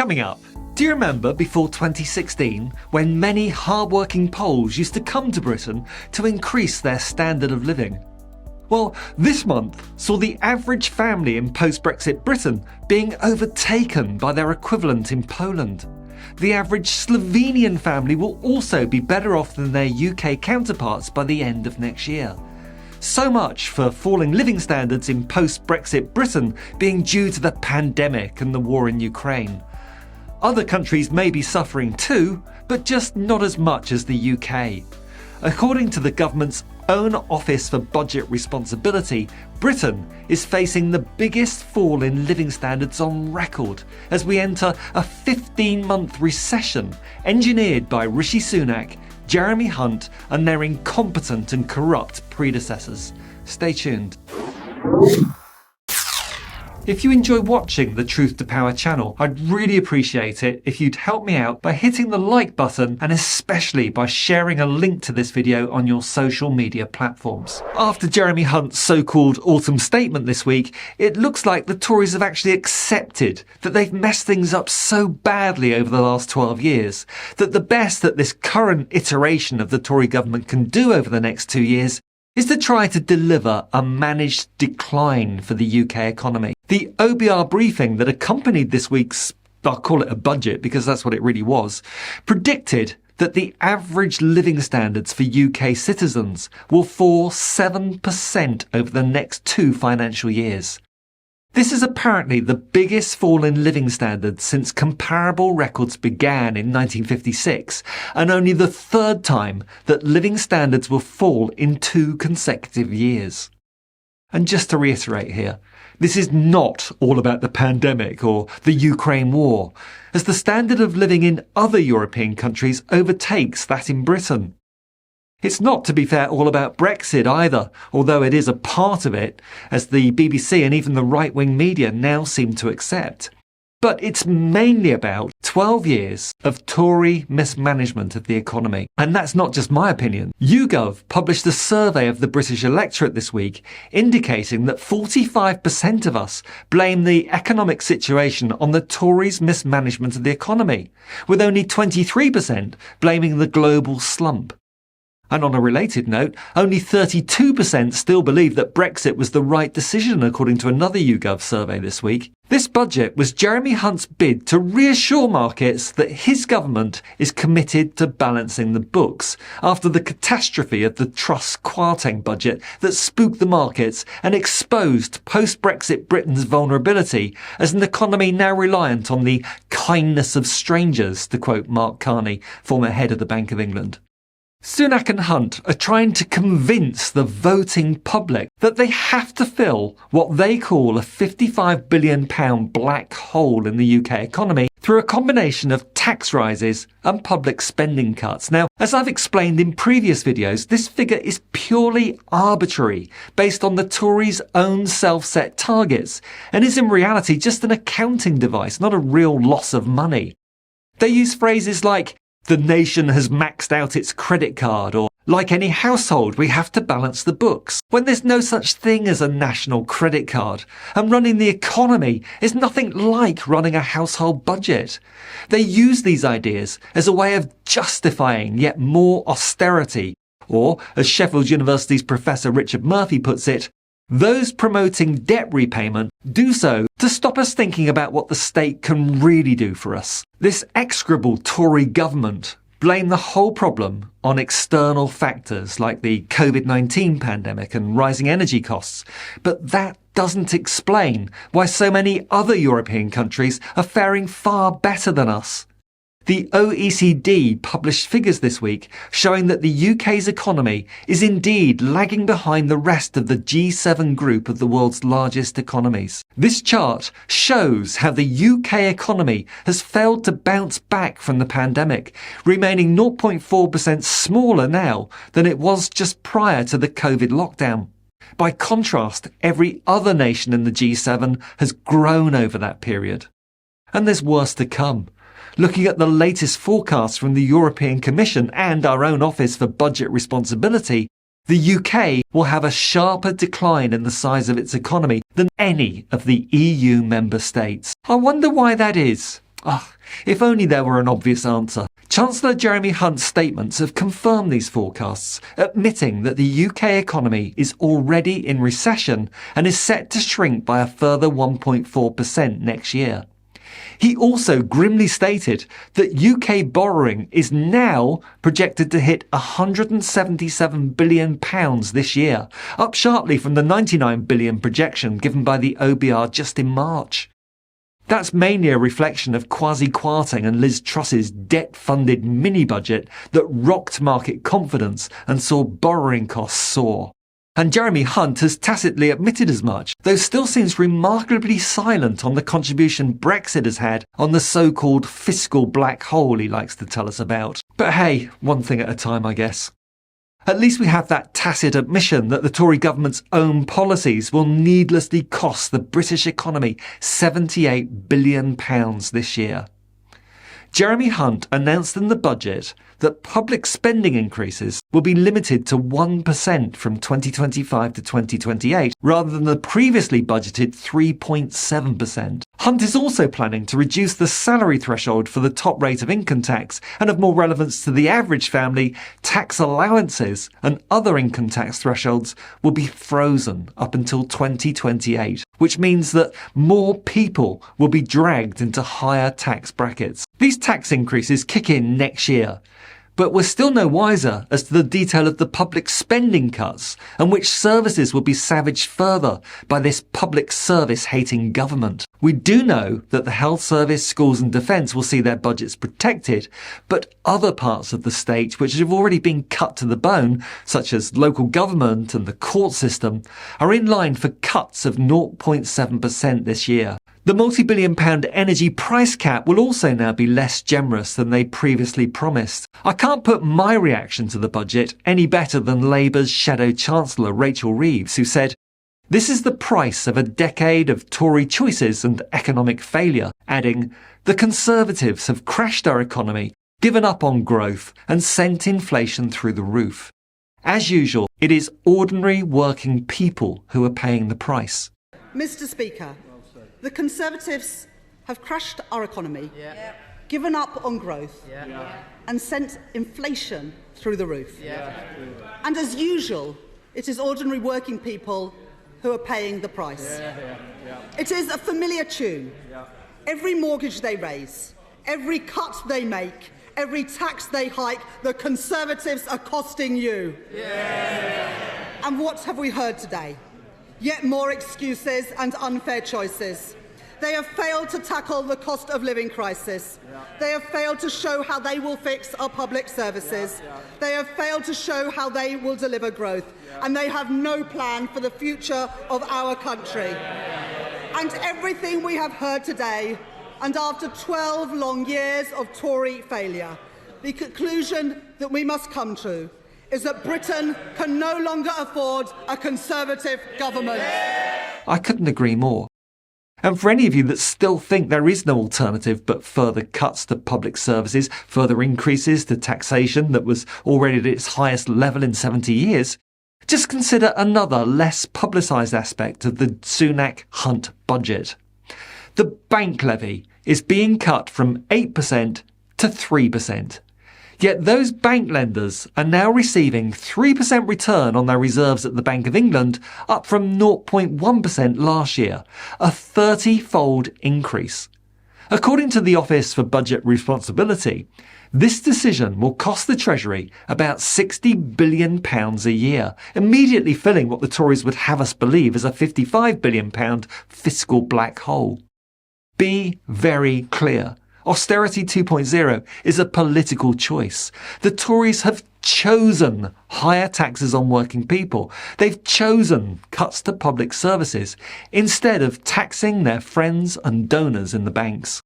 Coming up, do you remember before 2016 when many hard-working Poles used to come to Britain to increase their standard of living? Well, this month saw the average family in post-Brexit Britain being overtaken by their equivalent in Poland. The average Slovenian family will also be better off than their UK counterparts by the end of next year. So much for falling living standards in post-Brexit Britain being due to the pandemic and the war in Ukraine. Other countries may be suffering too, but just not as much as the UK. According to the government's own Office for Budget Responsibility, Britain is facing the biggest fall in living standards on record as we enter a 15-month recession engineered by Rishi Sunak, Jeremy Hunt and their incompetent and corrupt predecessors. Stay tuned. If you enjoy watching the Truth to Power channel, I'd really appreciate it if you'd help me out by hitting the like button and especially by sharing a link to this video on your social media platforms. After Jeremy Hunt's so-called autumn statement this week, it looks like the Tories have actually accepted that they've messed things up so badly over the last 12 years that the best that this current iteration of the Tory government can do over the next 2 years is to try to deliver a managed decline for the UK economy. The OBR briefing that accompanied this week's, I'll call it a budget because that's what it really was, predicted that the average living standards for UK citizens will fall 7% over the next 2 financial years. This is apparently the biggest fall in living standards since comparable records began in 1956, and only the 3rd time that living standards will fall in 2 consecutive years. And just to reiterate here, this is not all about the pandemic or the Ukraine war, as the standard of living in other European countries overtakes that in Britain. It's not, to be fair, all about Brexit either, although it is a part of it, as the BBC and even the right-wing media now seem to accept. But it's mainly about 12 years of Tory mismanagement of the economy. And that's not just my opinion. YouGov published a survey of the British electorate this week, indicating that 45% of us blame the economic situation on the Tories' mismanagement of the economy, with only 23% blaming the global slump. And on a related note, only 32% still believe that Brexit was the right decision, according to another YouGov survey this week. This budget was Jeremy Hunt's bid to reassure markets that his government is committed to balancing the books after the catastrophe of the Truss Kwarteng budget that spooked the markets and exposed post-Brexit Britain's vulnerability as an economy now reliant on the kindness of strangers, to quote Mark Carney, former head of the Bank of England. Sunak and Hunt are trying to convince the voting public that they have to fill what they call a £55 billion black hole in the UK economy through a combination of tax rises and public spending cuts. Now, as I've explained in previous videos, this figure is purely arbitrary, based on the Tories' own self-set targets, and is in reality just an accounting device, not a real loss of money. They use phrases like, "The nation has maxed out its credit card," or "like any household, we have to balance the books," when there's no such thing as a national credit card, and running the economy is nothing like running a household budget. They use these ideas as a way of justifying yet more austerity, or, as Sheffield University's Professor Richard Murphy puts it, those promoting debt repayment do so to stop us thinking about what the state can really do for us. This execrable Tory government blame the whole problem on external factors like the COVID-19 pandemic and rising energy costs, but that doesn't explain why so many other European countries are faring far better than us. The OECD published figures this week showing that the UK's economy is indeed lagging behind the rest of the G7 group of the world's largest economies. This chart shows how the UK economy has failed to bounce back from the pandemic, remaining 0.4% smaller now than it was just prior to the COVID lockdown. By contrast, every other nation in the G7 has grown over that period. And there's worse to come. Looking at the latest forecasts from the European Commission and our own Office for Budget Responsibility, the UK will have a sharper decline in the size of its economy than any of the EU member states. I wonder why that is. If only there were an obvious answer. Chancellor Jeremy Hunt's statements have confirmed these forecasts, admitting that the UK economy is already in recession and is set to shrink by a further 1.4% next year. He also grimly stated that UK borrowing is now projected to hit £177 billion this year, up sharply from the £99 billion projection given by the OBR just in March. That's mainly a reflection of Kwasi Kwarteng and Liz Truss's debt-funded mini-budget that rocked market confidence and saw borrowing costs soar. And Jeremy Hunt has tacitly admitted as much, though still seems remarkably silent on the contribution Brexit has had on the so-called fiscal black hole he likes to tell us about. But hey, one thing at a time, I guess. At least we have that tacit admission that the Tory government's own policies will needlessly cost the British economy £78 billion this year. Jeremy Hunt announced in the budget that public spending increases will be limited to 1% from 2025 to 2028, rather than the previously budgeted 3.7%. Hunt is also planning to reduce the salary threshold for the top rate of income tax, and of more relevance to the average family, tax allowances and other income tax thresholds will be frozen up until 2028, which means that more people will be dragged into higher tax brackets. These tax increases kick in next year, but we're still no wiser as to the detail of the public spending cuts and which services will be savaged further by this public service-hating government. We do know that the health service, schools and defence will see their budgets protected, but other parts of the state which have already been cut to the bone, such as local government and the court system, are in line for cuts of 0.7% this year. The multi-billion-pound energy price cap will also now be less generous than they previously promised. I can't put my reaction to the budget any better than Labour's Shadow Chancellor Rachel Reeves, who said, "This is the price of a decade of Tory choices and economic failure," adding, "The Conservatives have crashed our economy, given up on growth and sent inflation through the roof. As usual, it is ordinary working people who are paying the price." Mr. Speaker, the Conservatives have crashed our economy, given up on growth, and sent inflation through the roof. And as usual, it is ordinary working people who are paying the price. It is a familiar tune. Every mortgage they raise, every cut they make, every tax they hike, the Conservatives are costing you. And what have we heard today? Yet more excuses and unfair choices. They have failed to tackle the cost of living crisis. They have failed to show how they will fix our public services. They have failed to show how they will deliver growth. And they have no plan for the future of our country. And everything we have heard today, and after 12 long years of Tory failure, the conclusion that we must come to is that Britain can no longer afford a Conservative government. I couldn't agree more. And for any of you that still think there is no alternative but further cuts to public services, further increases to taxation that was already at its highest level in 70 years, just consider another less publicised aspect of the Sunak-Hunt budget. The bank levy is being cut from 8% to 3%. Yet those bank lenders are now receiving 3% return on their reserves at the Bank of England, up from 0.1% last year, a 30-fold increase. According to the Office for Budget Responsibility, this decision will cost the Treasury about £60 billion a year, immediately filling what the Tories would have us believe is a £55 billion fiscal black hole. Be very clear. Austerity 2.0 is a political choice. The Tories have chosen higher taxes on working people. They've chosen cuts to public services instead of taxing their friends and donors in the banks.